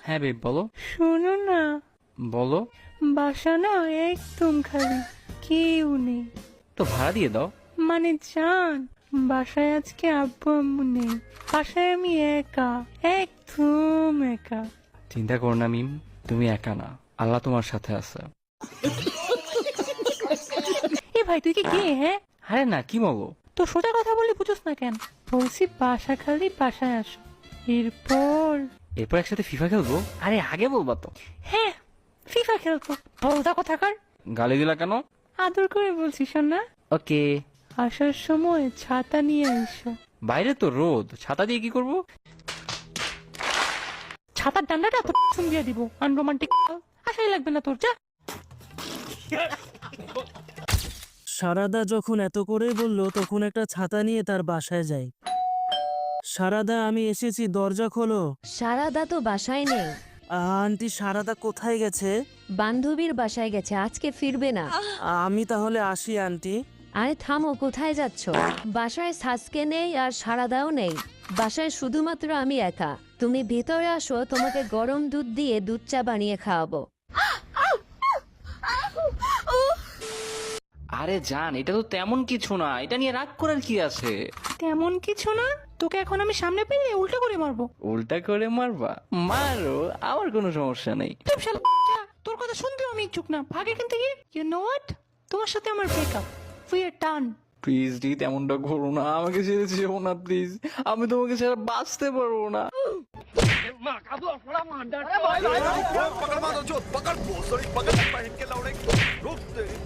হ্যাঁ বেব বলো। শোনো না, বলো। বাসা না একদম খালি, কেউ নেই। তো ভাড়া দিয়ে দাও। মানে জান, বাসায় আজকে আব্বু আম্মু নেই, বাসায় আমি একা, একদম একা। চিন্তা করো না মিম, তুমি একা না, আল্লাহ তোমার সাথে আছে। এ ভাই তুই কি গে? হ্যাঁ, আরে না, কি বলো? তো সোজা কথা বলে বুঝোস না কেন? বলছি বাসা খালি, বাসায় আসো। এরপর এরপর একসাথে ফিফা খেলবো? আরে আগে বলবা তো। হ্যাঁ, ফিফা খেলবো। বলদা কোথাকার। গালি দিলা কেন? আদর করে বলছি শোন না। ওকে। আসার সময় ছাতা নিয়ে এসো। বাইরে তো রোদ, ছাতা দিয়ে কি করব? ছাতার ডান্ডাটা তো দিয়ে দিব। আনরোমান্টিক আশাই লাগবে না তোর, যা। সারাদা যখন এত করে বলল তখন একটা ছাতা নিয়ে তার বাসায় যাই। সারাদা, আমি এসেছি, দরজা খোলো। সারাদা তো বাসায় নেই, আন্টি সারাদা কোথায় গেছে? বান্ধবীর বাসায় গেছে, আজকে ফিরবে না। আমি তাহলে আসি আন্টি। আরে থামো, কোথায় যাচ্ছ? বাসায় সাসকে নেই আর সারাদাও নেই, বাসায় শুধুমাত্র আমি একা। তুমি ভিতরে আসো, তোমাকে গরম দুধ দিয়ে দুধ চা বানিয়ে খাওয়াবো। আরে জান, এটা তো তেমন কিছু না, এটা নিয়ে রাগ করার কি আছে? তেমন কিছু না, তোকে এখন আমি সামনে পেলে উল্টো করে মারবো। উল্টা করে মারবা? মারো, আমার কোনো সমস্যা নেই। চুপ শালা, যা। তোর কথা শুনতেও আমি ইচ্ছুক না, ভাগ এখান থেকে। ইউ নো হোয়াট, তোমার সাথে আমার breakup, we are done. Please D, তেমনটা করো না, আমাকে ছেড়ে যেও না প্লিজ, আমি তোমাকে ছাড়া বাঁচতে পারবো না। पकड़ मारो जो पकड़ भोसड़ी पकड़ पहन के लौड़े रुक तेरी